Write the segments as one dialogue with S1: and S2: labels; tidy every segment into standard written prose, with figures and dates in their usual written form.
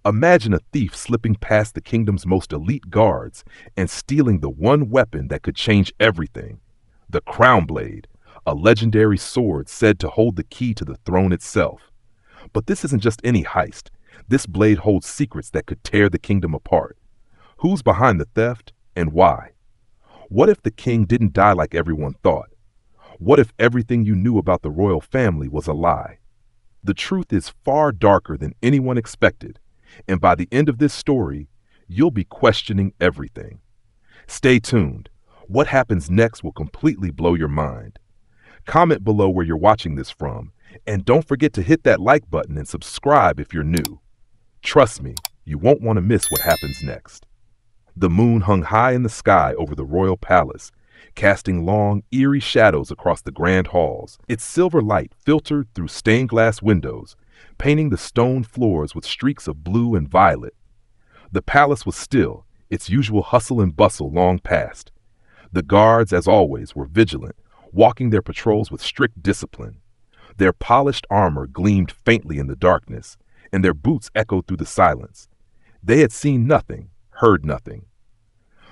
S1: Imagine a thief slipping past the kingdom's most elite guards and stealing the one weapon that could change everything, the Crownblade, a legendary sword said to hold the key to the throne itself. But this isn't just any heist. This blade holds secrets that could tear the kingdom apart. Who's behind the theft and why? What if the king didn't die like everyone thought? What if everything you knew about the royal family was a lie? The truth is far darker than anyone expected, and by the end of this story, you'll be questioning everything. Stay tuned. What happens next will completely blow your mind. Comment below where you're watching this from, and don't forget to hit that like button and subscribe if you're new. Trust me, you won't want to miss what happens next. The moon hung high in the sky over the royal palace, casting long, eerie shadows across the grand halls. Its silver light filtered through stained glass windows, painting the stone floors with streaks of blue and violet. The palace was still, its usual hustle and bustle long past. The guards, as always, were vigilant, walking their patrols with strict discipline. Their polished armor gleamed faintly in the darkness, and their boots echoed through the silence. They had seen nothing, heard nothing.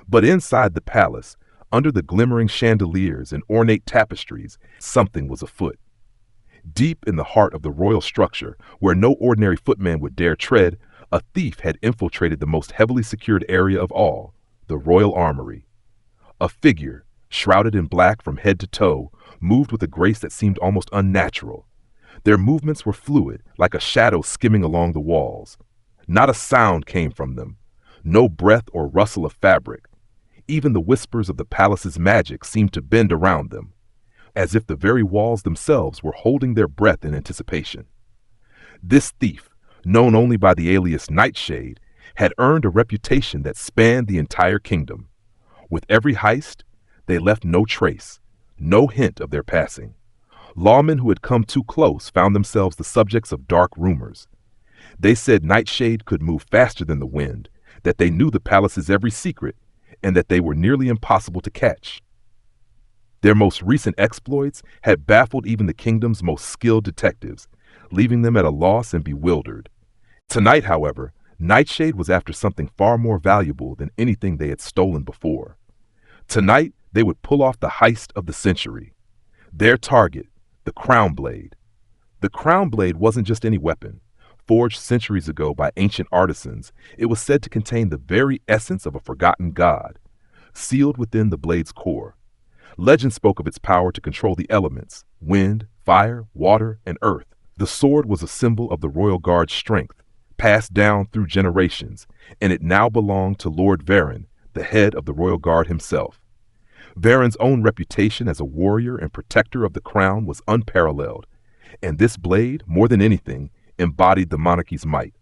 S1: But inside the palace, under the glimmering chandeliers and ornate tapestries, something was afoot. Deep in the heart of the royal structure, where no ordinary footman would dare tread, a thief had infiltrated the most heavily secured area of all, the royal armory. A figure, shrouded in black from head to toe, moved with a grace that seemed almost unnatural. Their movements were fluid, like a shadow skimming along the walls. Not a sound came from them, no breath or rustle of fabric. Even the whispers of the palace's magic seemed to bend around them, as if the very walls themselves were holding their breath in anticipation. This thief, known only by the alias Nightshade, had earned a reputation that spanned the entire kingdom. With every heist, they left no trace, no hint of their passing. Lawmen who had come too close found themselves the subjects of dark rumors. They said Nightshade could move faster than the wind, that they knew the palace's every secret, and that they were nearly impossible to catch. Their most recent exploits had baffled even the kingdom's most skilled detectives, leaving them at a loss and bewildered. Tonight, however, Nightshade was after something far more valuable than anything they had stolen before. Tonight, they would pull off the heist of the century. Their target, the Crownblade. The Crownblade wasn't just any weapon. Forged centuries ago by ancient artisans, it was said to contain the very essence of a forgotten god, sealed within the blade's core. Legend spoke of its power to control the elements, wind, fire, water, and earth. The sword was a symbol of the royal guard's strength, passed down through generations, and it now belonged to Lord Varen, the head of the royal guard himself. Varen's own reputation as a warrior and protector of the crown was unparalleled, and this blade, more than anything, embodied the monarchy's might.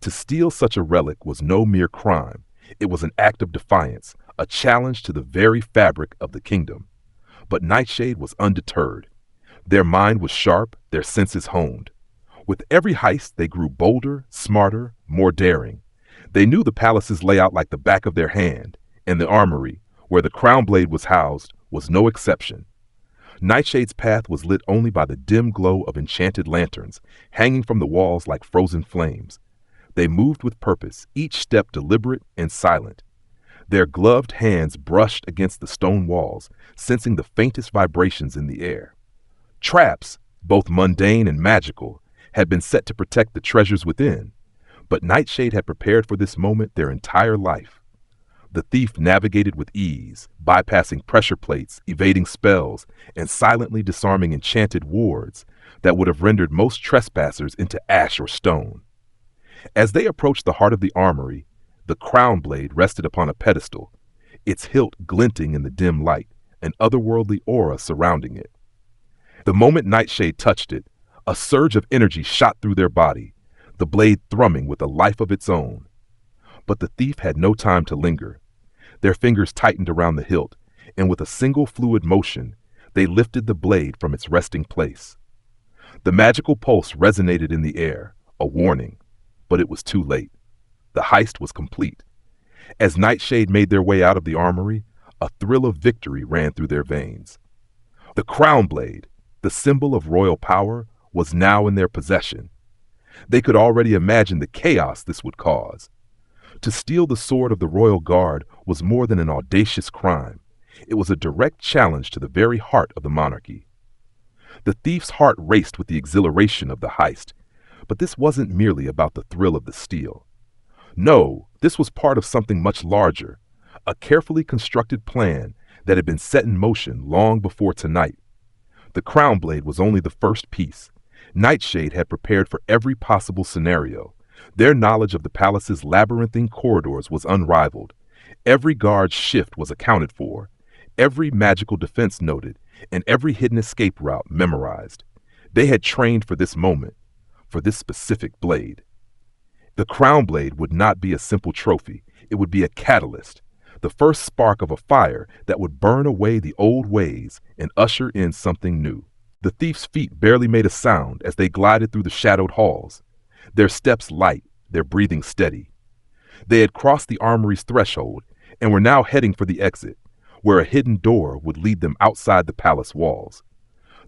S1: To steal such a relic was no mere crime. It was an act of defiance, a challenge to the very fabric of the kingdom. But Nightshade was undeterred. Their mind was sharp, their senses honed. With every heist, they grew bolder, smarter, more daring. They knew the palace's layout like the back of their hand, and the armory, where the Crownblade was housed, was no exception. Nightshade's path was lit only by the dim glow of enchanted lanterns, hanging from the walls like frozen flames. They moved with purpose, each step deliberate and silent. Their gloved hands brushed against the stone walls, sensing the faintest vibrations in the air. Traps, both mundane and magical, had been set to protect the treasures within, but Nightshade had prepared for this moment their entire life. The thief navigated with ease, bypassing pressure plates, evading spells, and silently disarming enchanted wards that would have rendered most trespassers into ash or stone. As they approached the heart of the armory, the Crownblade rested upon a pedestal, its hilt glinting in the dim light, an otherworldly aura surrounding it. The moment Nightshade touched it, a surge of energy shot through their body, the blade thrumming with a life of its own. But the thief had no time to linger. Their fingers tightened around the hilt, and with a single fluid motion, they lifted the blade from its resting place. The magical pulse resonated in the air, a warning, but it was too late. The heist was complete. As Nightshade made their way out of the armory, a thrill of victory ran through their veins. The Crownblade, the symbol of royal power, was now in their possession. They could already imagine the chaos this would cause. To steal the sword of the royal guard was more than an audacious crime. It was a direct challenge to the very heart of the monarchy. The thief's heart raced with the exhilaration of the heist, but this wasn't merely about the thrill of the steal. No, this was part of something much larger, a carefully constructed plan that had been set in motion long before tonight. The Crownblade was only the first piece. Nightshade had prepared for every possible scenario. Their knowledge of the palace's labyrinthine corridors was unrivaled. Every guard's shift was accounted for, every magical defense noted, and every hidden escape route memorized. They had trained for this moment, for this specific blade. The Crownblade would not be a simple trophy. It would be a catalyst, the first spark of a fire that would burn away the old ways and usher in something new. The thief's feet barely made a sound as they glided through the shadowed halls, their steps light, their breathing steady. They had crossed the armory's threshold and were now heading for the exit, where a hidden door would lead them outside the palace walls.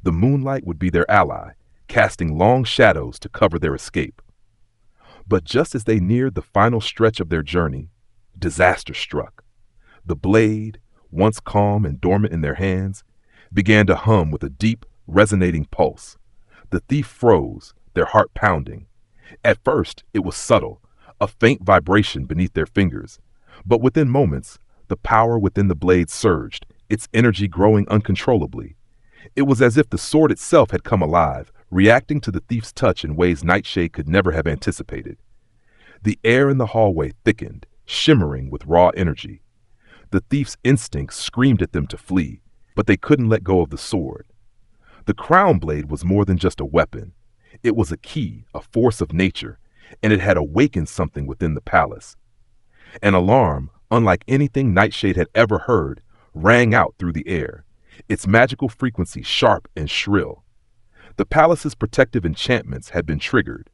S1: The moonlight would be their ally, casting long shadows to cover their escape. But just as they neared the final stretch of their journey, disaster struck. The blade, once calm and dormant in their hands, began to hum with a deep, resonating pulse. The thief froze, their heart pounding. At first, it was subtle, a faint vibration beneath their fingers. But within moments, the power within the blade surged, its energy growing uncontrollably. It was as if the sword itself had come alive, reacting to the thief's touch in ways Nightshade could never have anticipated. The air in the hallway thickened, shimmering with raw energy. The thief's instincts screamed at them to flee, but they couldn't let go of the sword. The Crownblade was more than just a weapon. It was a key, a force of nature, and it had awakened something within the palace. An alarm, unlike anything Nightshade had ever heard, rang out through the air, its magical frequency sharp and shrill. The palace's protective enchantments had been triggered.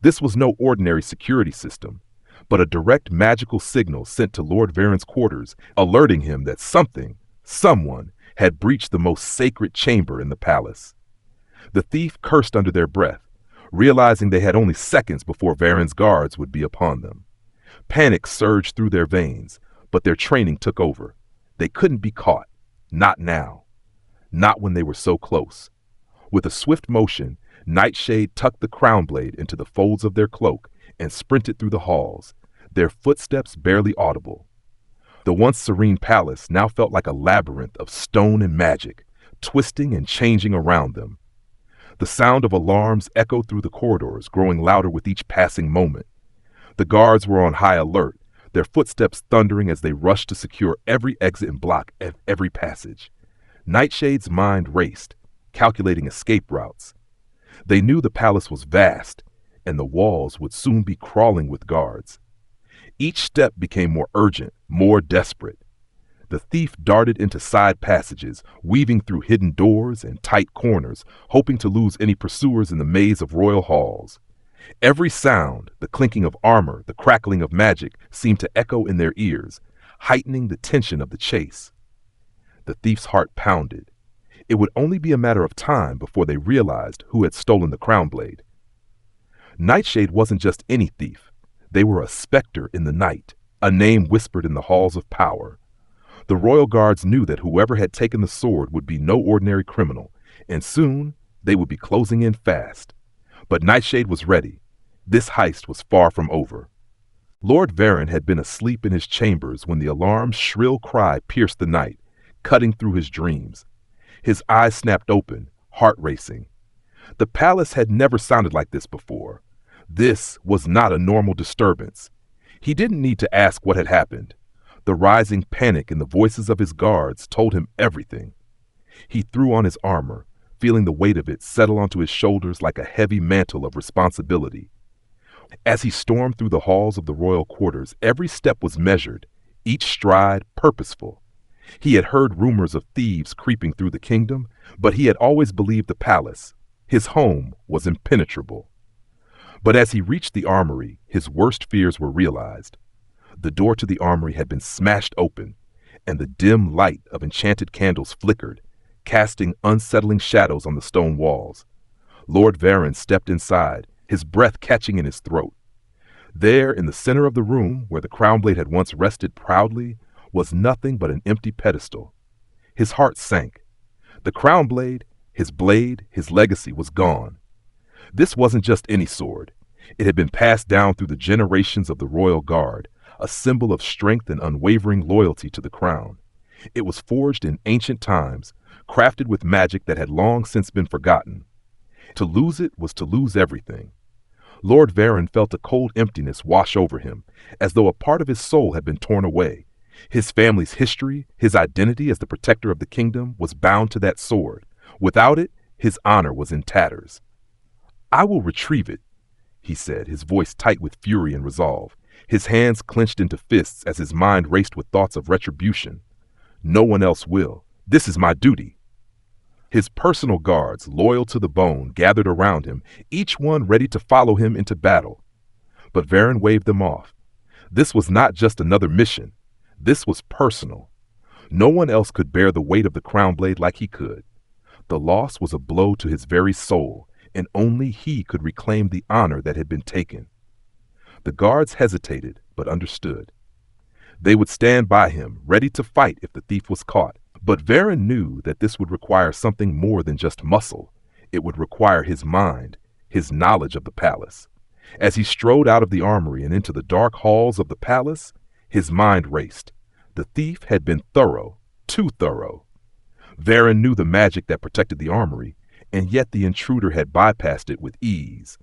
S1: This was no ordinary security system, but a direct magical signal sent to Lord Varen's quarters, alerting him that someone, had breached the most sacred chamber in the palace. The thief cursed under their breath, realizing they had only seconds before Varen's guards would be upon them. Panic surged through their veins, but their training took over. They couldn't be caught. Not now. Not when they were so close. With a swift motion, Nightshade tucked the Crownblade into the folds of their cloak and sprinted through the halls, their footsteps barely audible. The once serene palace now felt like a labyrinth of stone and magic, twisting and changing around them. The sound of alarms echoed through the corridors, growing louder with each passing moment. The guards were on high alert, their footsteps thundering as they rushed to secure every exit and block at every passage. Nightshade's mind raced, calculating escape routes. They knew the palace was vast, and the walls would soon be crawling with guards. Each step became more urgent, more desperate. The thief darted into side passages, weaving through hidden doors and tight corners, hoping to lose any pursuers in the maze of royal halls. Every sound, the clinking of armor, the crackling of magic, seemed to echo in their ears, heightening the tension of the chase. The thief's heart pounded. It would only be a matter of time before they realized who had stolen the Crownblade. Nightshade wasn't just any thief. They were a specter in the night, a name whispered in the halls of power. The royal guards knew that whoever had taken the sword would be no ordinary criminal, and soon they would be closing in fast. But Nightshade was ready. This heist was far from over. Lord Varen had been asleep in his chambers when the alarm's shrill cry pierced the night, cutting through his dreams. His eyes snapped open, heart racing. The palace had never sounded like this before. This was not a normal disturbance. He didn't need to ask what had happened. The rising panic in the voices of his guards told him everything. He threw on his armor, feeling the weight of it settle onto his shoulders like a heavy mantle of responsibility. As he stormed through the halls of the royal quarters, every step was measured, each stride purposeful. He had heard rumors of thieves creeping through the kingdom, but he had always believed the palace, his home, was impenetrable. But as he reached the armory, his worst fears were realized. The door to the armory had been smashed open, and the dim light of enchanted candles flickered, casting unsettling shadows on the stone walls. Lord Varen stepped inside, his breath catching in his throat. There, in the center of the room, where the Crownblade had once rested proudly, was nothing but an empty pedestal. His heart sank. The Crownblade, his blade, his legacy was gone. This wasn't just any sword. It had been passed down through the generations of the royal guard, a symbol of strength and unwavering loyalty to the crown. It was forged in ancient times, crafted with magic that had long since been forgotten. To lose it was to lose everything. Lord Varen felt a cold emptiness wash over him, as though a part of his soul had been torn away. His family's history, his identity as the protector of the kingdom, was bound to that sword. Without it, his honor was in tatters. "I will retrieve it," he said, his voice tight with fury and resolve. His hands clenched into fists as his mind raced with thoughts of retribution. "No one else will. This is my duty." His personal guards, loyal to the bone, gathered around him, each one ready to follow him into battle. But Varen waved them off. This was not just another mission. This was personal. No one else could bear the weight of the Crownblade like he could. The loss was a blow to his very soul, and only he could reclaim the honor that had been taken. The guards hesitated, but understood. They would stand by him, ready to fight if the thief was caught. But Varen knew that this would require something more than just muscle. It would require his mind, his knowledge of the palace. As he strode out of the armory and into the dark halls of the palace, his mind raced. The thief had been thorough, too thorough. Varen knew the magic that protected the armory, and yet the intruder had bypassed it with ease.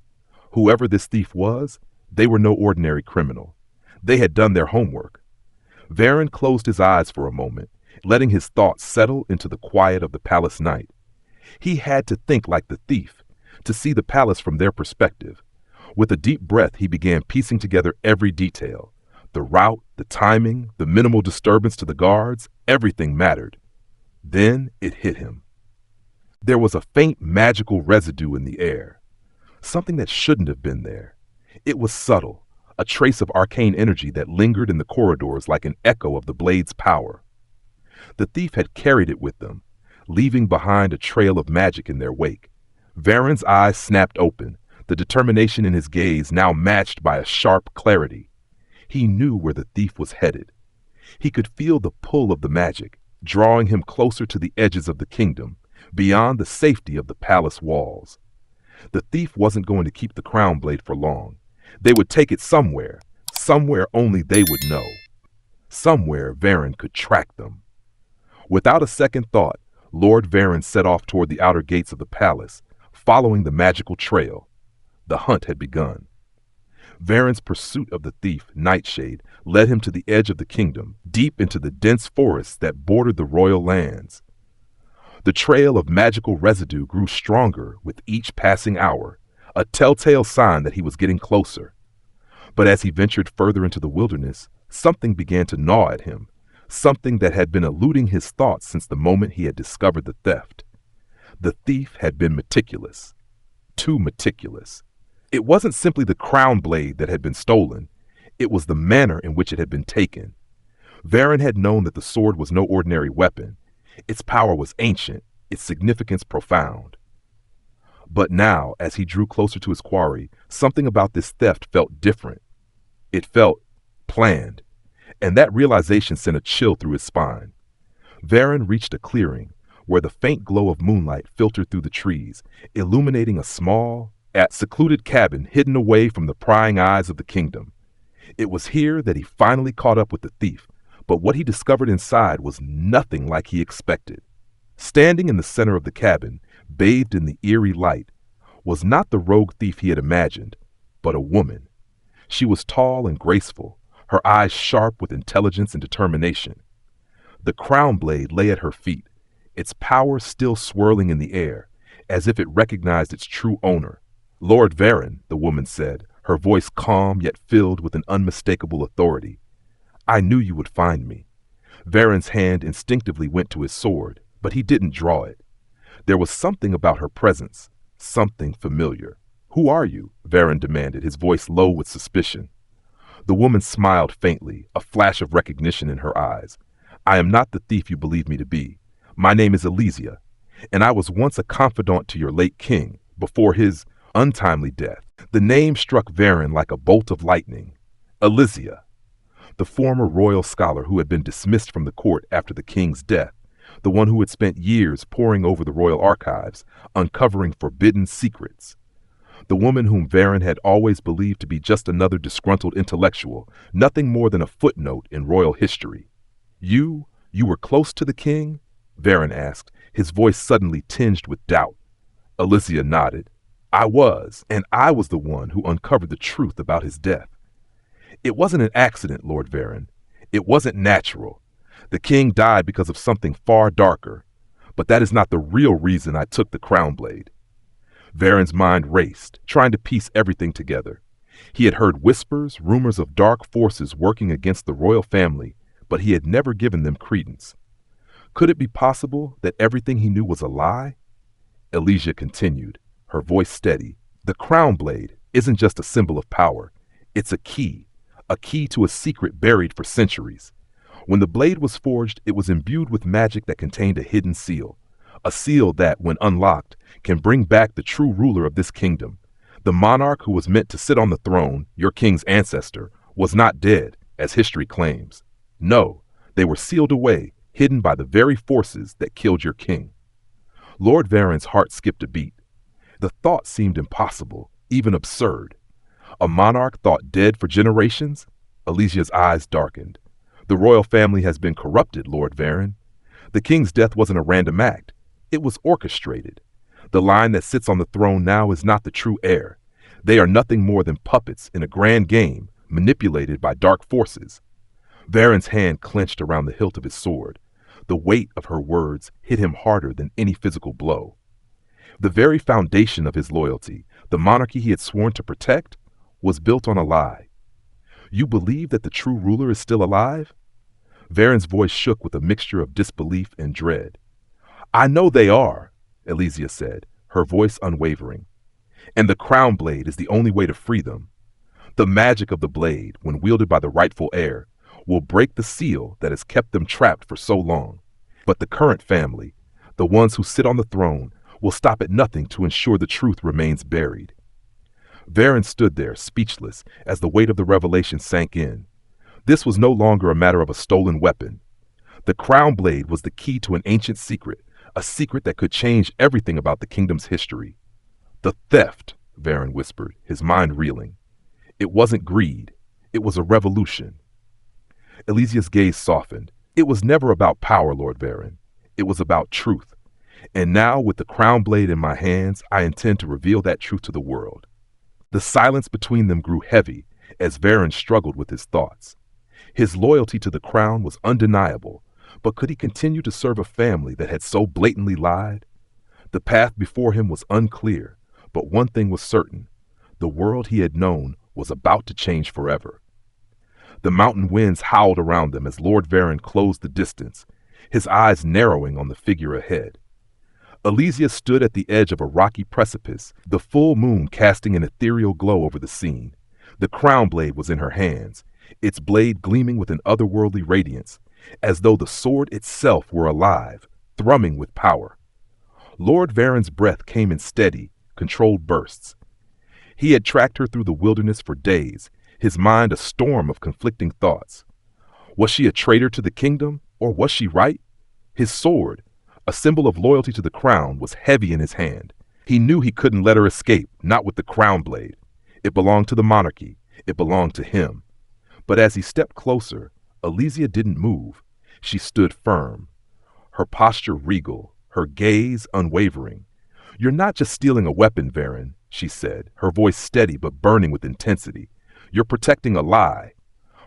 S1: Whoever this thief was, they were no ordinary criminal. They had done their homework. Varen closed his eyes for a moment, letting his thoughts settle into the quiet of the palace night. He had to think like the thief, to see the palace from their perspective. With a deep breath, he began piecing together every detail. The route, the timing, the minimal disturbance to the guards, everything mattered. Then it hit him. There was a faint magical residue in the air, something that shouldn't have been there. It was subtle, a trace of arcane energy that lingered in the corridors like an echo of the blade's power. The thief had carried it with them, leaving behind a trail of magic in their wake. Varen's eyes snapped open, the determination in his gaze now matched by a sharp clarity. He knew where the thief was headed. He could feel the pull of the magic, drawing him closer to the edges of the kingdom, beyond the safety of the palace walls. The thief wasn't going to keep the Crownblade for long. They would take it somewhere only they would know. Somewhere Varen could track them. Without a second thought, Lord Varen set off toward the outer gates of the palace, following the magical trail. The hunt had begun. Varen's pursuit of the thief, Nightshade, led him to the edge of the kingdom, deep into the dense forests that bordered the royal lands. The trail of magical residue grew stronger with each passing hour, a telltale sign that he was getting closer. But as he ventured further into the wilderness, something began to gnaw at him, something that had been eluding his thoughts since the moment he had discovered the theft. The thief had been meticulous, too meticulous. It wasn't simply the Crownblade that had been stolen, it was the manner in which it had been taken. Varen had known that the sword was no ordinary weapon. Its power was ancient, its significance profound. But now, as he drew closer to his quarry, something about this theft felt different. It felt planned, and that realization sent a chill through his spine. Varen reached a clearing where the faint glow of moonlight filtered through the trees, illuminating a small, secluded cabin hidden away from the prying eyes of the kingdom. It was here that he finally caught up with the thief, but what he discovered inside was nothing like he expected. Standing in the center of the cabin, bathed in the eerie light, was not the rogue thief he had imagined, but a woman. She was tall and graceful, her eyes sharp with intelligence and determination. The Crownblade lay at her feet, its power still swirling in the air, as if it recognized its true owner. "Lord Varen," the woman said, her voice calm yet filled with an unmistakable authority. "I knew you would find me." Varen's hand instinctively went to his sword, but he didn't draw it. There was something about her presence, something familiar. "Who are you?" Varen demanded, his voice low with suspicion. The woman smiled faintly, a flash of recognition in her eyes. "I am not the thief you believe me to be. My name is Elysia, and I was once a confidant to your late king, before his untimely death." The name struck Varen like a bolt of lightning. Elysia, the former royal scholar who had been dismissed from the court after the king's death, the one who had spent years poring over the royal archives, uncovering forbidden secrets. The woman whom Varen had always believed to be just another disgruntled intellectual, nothing more than a footnote in royal history. You were close to the king? Varen asked, his voice suddenly tinged with doubt. Elysia nodded. I was, and I was the one who uncovered the truth about his death. It wasn't an accident, Lord Varen. It wasn't natural. The king died because of something far darker. But that is not the real reason I took the Crownblade. Varen's mind raced, trying to piece everything together. He had heard whispers, rumors of dark forces working against the royal family, but he had never given them credence. Could it be possible that everything he knew was a lie? Elysia continued, her voice steady. The Crownblade isn't just a symbol of power. It's a key to a secret buried for centuries. When the blade was forged, it was imbued with magic that contained a hidden seal. A seal that, when unlocked, can bring back the true ruler of this kingdom. The monarch who was meant to sit on the throne, your king's ancestor, was not dead, as history claims. No, they were sealed away, hidden by the very forces that killed your king. Lord Varen's heart skipped a beat. The thought seemed impossible, even absurd. A monarch thought dead for generations? Elysia's eyes darkened. The royal family has been corrupted, Lord Varen. The king's death wasn't a random act. It was orchestrated. The line that sits on the throne now is not the true heir. They are nothing more than puppets in a grand game, manipulated by dark forces. Varen's hand clenched around the hilt of his sword. The weight of her words hit him harder than any physical blow. The very foundation of his loyalty, the monarchy he had sworn to protect, was built on a lie. You believe that the true ruler is still alive? Varen's voice shook with a mixture of disbelief and dread. I know they are, Elysia said, her voice unwavering. And the Crownblade is the only way to free them. The magic of the blade, when wielded by the rightful heir, will break the seal that has kept them trapped for so long. But the current family, the ones who sit on the throne, will stop at nothing to ensure the truth remains buried. Varen stood there, speechless, as the weight of the revelation sank in. This was no longer a matter of a stolen weapon. The Crownblade was the key to an ancient secret, a secret that could change everything about the kingdom's history. The theft, Varen whispered, his mind reeling. It wasn't greed. It was a revolution. Elysia's gaze softened. It was never about power, Lord Varen. It was about truth. And now, with the Crownblade in my hands, I intend to reveal that truth to the world. The silence between them grew heavy as Varen struggled with his thoughts. His loyalty to the crown was undeniable, but could he continue to serve a family that had so blatantly lied? The path before him was unclear, but one thing was certain. The world he had known was about to change forever. The mountain winds howled around them as Lord Varen closed the distance, his eyes narrowing on the figure ahead. Elysia stood at the edge of a rocky precipice, the full moon casting an ethereal glow over the scene. The Crownblade was in her hands, its blade gleaming with an otherworldly radiance, as though the sword itself were alive, thrumming with power. Lord Varen's breath came in steady, controlled bursts. He had tracked her through the wilderness for days, his mind a storm of conflicting thoughts. Was she a traitor to the kingdom, or was she right? His sword, a symbol of loyalty to the crown, was heavy in his hand. He knew he couldn't let her escape, not with the Crownblade. It belonged to the monarchy. It belonged to him. But as he stepped closer, Elysia didn't move. She stood firm, her posture regal, her gaze unwavering. You're not just stealing a weapon, Varen, she said, her voice steady but burning with intensity. You're protecting a lie.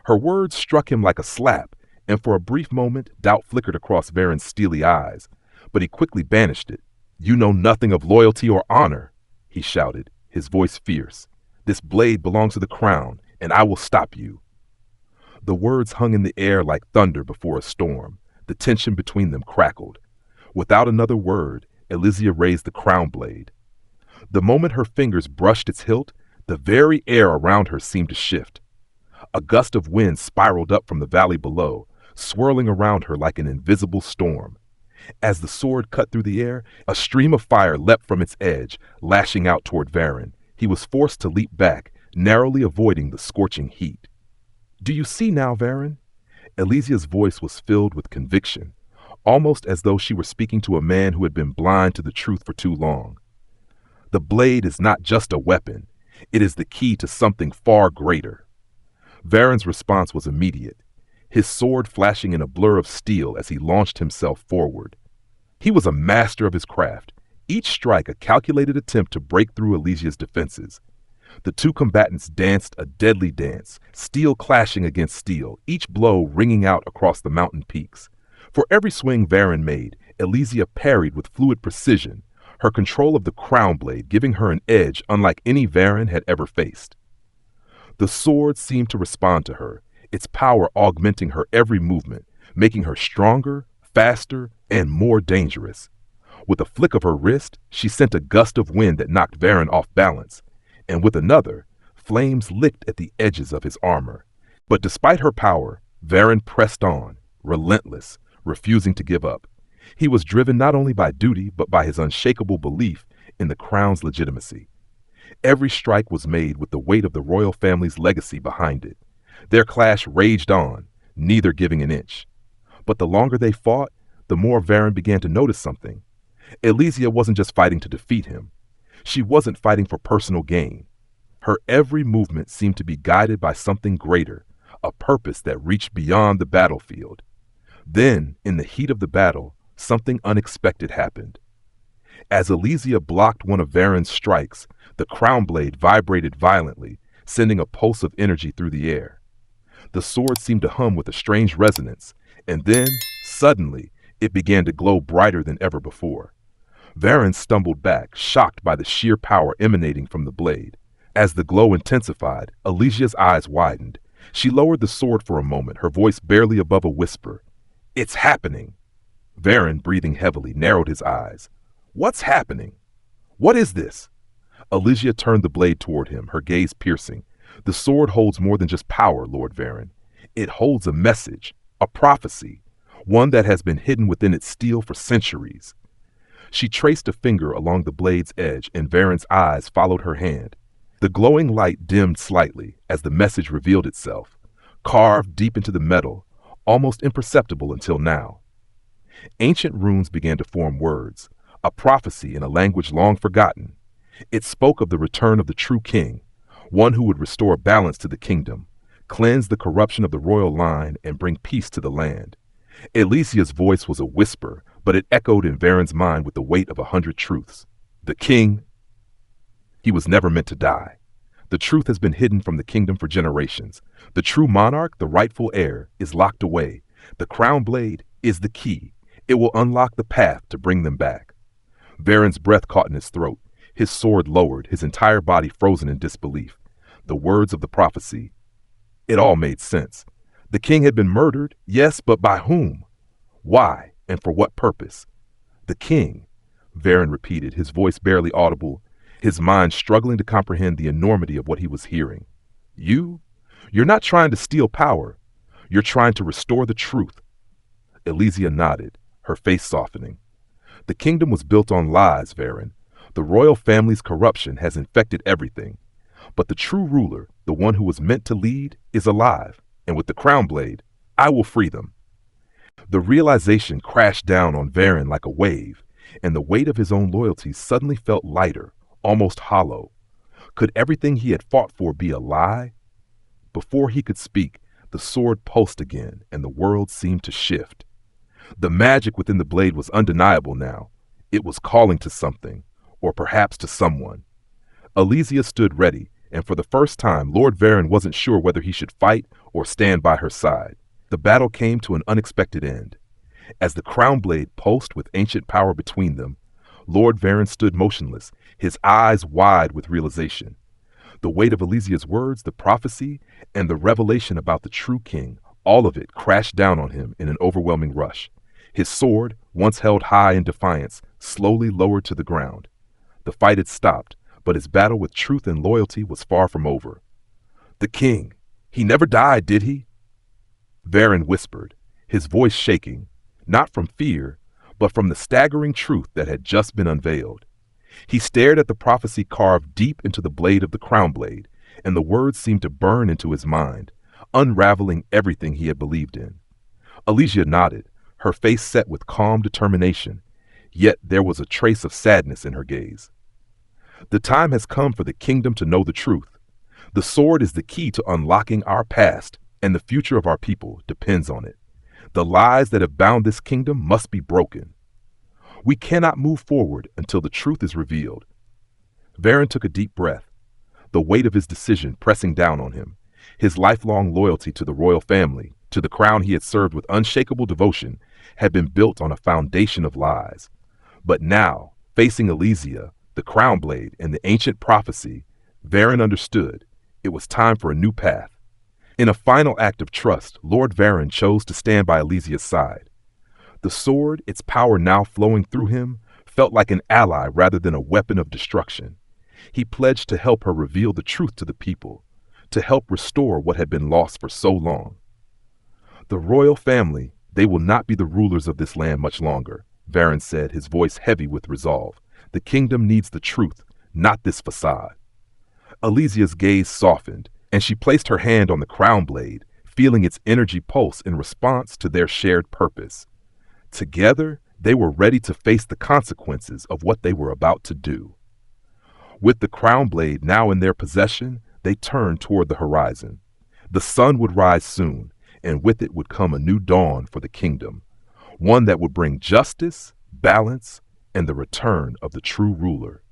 S1: Her words struck him like a slap, and for a brief moment, doubt flickered across Varen's steely eyes. But he quickly banished it. You know nothing of loyalty or honor, he shouted, his voice fierce. This blade belongs to the crown, and I will stop you. The words hung in the air like thunder before a storm. The tension between them crackled. Without another word, Elysia raised the Crownblade. The moment her fingers brushed its hilt, the very air around her seemed to shift. A gust of wind spiraled up from the valley below, swirling around her like an invisible storm. As the sword cut through the air, a stream of fire leapt from its edge, lashing out toward Varen, He was forced to leap back, narrowly avoiding the scorching heat. "Do you see now, Varen?" Elysia's voice was filled with conviction, almost as though she were speaking to a man who had been blind to the truth for too long. "The blade is not just a weapon. It is the key to something far greater." Varen's response was immediate, his sword flashing in a blur of steel as he launched himself forward. He was a master of his craft, each strike a calculated attempt to break through Elysia's defenses. The two combatants danced a deadly dance, steel clashing against steel, each blow ringing out across the mountain peaks. For every swing Varen made, Elysia parried with fluid precision, her control of the Crownblade giving her an edge unlike any Varen had ever faced. The sword seemed to respond to her, its power augmenting her every movement, making her stronger, faster, and more dangerous. With a flick of her wrist, she sent a gust of wind that knocked Varen off balance, and with another, flames licked at the edges of his armor. But despite her power, Varen pressed on, relentless, refusing to give up. He was driven not only by duty, but by his unshakable belief in the crown's legitimacy. Every strike was made with the weight of the royal family's legacy behind it. Their clash raged on, neither giving an inch. But the longer they fought, the more Varen began to notice something. Elysia wasn't just fighting to defeat him. She wasn't fighting for personal gain. Her every movement seemed to be guided by something greater, a purpose that reached beyond the battlefield. Then, in the heat of the battle, something unexpected happened. As Elysia blocked one of Varen's strikes, the Crownblade vibrated violently, sending a pulse of energy through the air. The sword seemed to hum with a strange resonance, and then, suddenly, it began to glow brighter than ever before. Varen stumbled back, shocked by the sheer power emanating from the blade. As the glow intensified, Elysia's eyes widened. She lowered the sword for a moment, her voice barely above a whisper. "It's happening!" Varen, breathing heavily, narrowed his eyes. "What's happening? What is this?" Elysia turned the blade toward him, her gaze piercing. "The sword holds more than just power, Lord Varen. It holds a message, a prophecy, one that has been hidden within its steel for centuries." She traced a finger along the blade's edge, and Varen's eyes followed her hand. The glowing light dimmed slightly as the message revealed itself, carved deep into the metal, almost imperceptible until now. Ancient runes began to form words, a prophecy in a language long forgotten. It spoke of the return of the true king, one who would restore balance to the kingdom, cleanse the corruption of the royal line, and bring peace to the land. Elysia's voice was a whisper, but it echoed in Varen's mind with the weight of 100 truths. The king, he was never meant to die. The truth has been hidden from the kingdom for generations. The true monarch, the rightful heir, is locked away. The Crownblade is the key. It will unlock the path to bring them back. Varen's breath caught in his throat, his sword lowered, his entire body frozen in disbelief. The words of the prophecy. It all made sense. The king had been murdered, yes, but by whom? Why, and for what purpose? The king, Varen repeated, his voice barely audible, his mind struggling to comprehend the enormity of what he was hearing. You're not trying to steal power. You're trying to restore the truth. Elysia nodded, her face softening. The kingdom was built on lies, Varen. The royal family's corruption has infected everything. But the true ruler, the one who was meant to lead, is alive. And with the Crownblade, I will free them. The realization crashed down on Varen like a wave, and the weight of his own loyalties suddenly felt lighter, almost hollow. Could everything he had fought for be a lie? Before he could speak, the sword pulsed again, and the world seemed to shift. The magic within the blade was undeniable now. It was calling to something, or perhaps to someone. Elysia stood ready, and for the first time, Lord Varen wasn't sure whether he should fight or stand by her side. The battle came to an unexpected end. As the Crownblade pulsed with ancient power between them, Lord Varen stood motionless, his eyes wide with realization. The weight of Elysia's words, the prophecy, and the revelation about the true king, all of it crashed down on him in an overwhelming rush. His sword, once held high in defiance, slowly lowered to the ground. The fight had stopped, but his battle with truth and loyalty was far from over. The king, he never died, did he? Varen whispered, his voice shaking, not from fear, but from the staggering truth that had just been unveiled. He stared at the prophecy carved deep into the blade of the Crownblade, and the words seemed to burn into his mind, unraveling everything he had believed in. Alicia nodded, her face set with calm determination, yet there was a trace of sadness in her gaze. The time has come for the kingdom to know the truth. The sword is the key to unlocking our past, and the future of our people depends on it. The lies that have bound this kingdom must be broken. We cannot move forward until the truth is revealed. Varen took a deep breath, the weight of his decision pressing down on him. His lifelong loyalty to the royal family, to the crown he had served with unshakable devotion, had been built on a foundation of lies. But now, facing Elysia, the Crownblade, and the ancient prophecy, Varen understood it was time for a new path. In a final act of trust, Lord Varen chose to stand by Elysia's side. The sword, its power now flowing through him, felt like an ally rather than a weapon of destruction. He pledged to help her reveal the truth to the people, to help restore what had been lost for so long. The royal family, they will not be the rulers of this land much longer, Varen said, his voice heavy with resolve. The kingdom needs the truth, not this facade. Elysia's gaze softened, and she placed her hand on the Crownblade, feeling its energy pulse in response to their shared purpose. Together, they were ready to face the consequences of what they were about to do. With the Crownblade now in their possession, they turned toward the horizon. The sun would rise soon, and with it would come a new dawn for the kingdom, one that would bring justice, balance, and the return of the true ruler.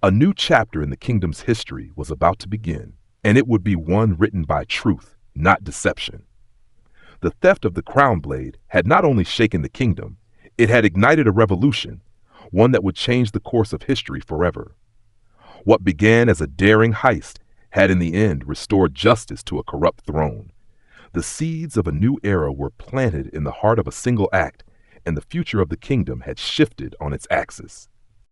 S1: A new chapter in the kingdom's history was about to begin, and it would be one written by truth, not deception. The theft of the Crownblade had not only shaken the kingdom, it had ignited a revolution, one that would change the course of history forever. What began as a daring heist had in the end restored justice to a corrupt throne. The seeds of a new era were planted in the heart of a single act, and the future of the kingdom had shifted on its axis.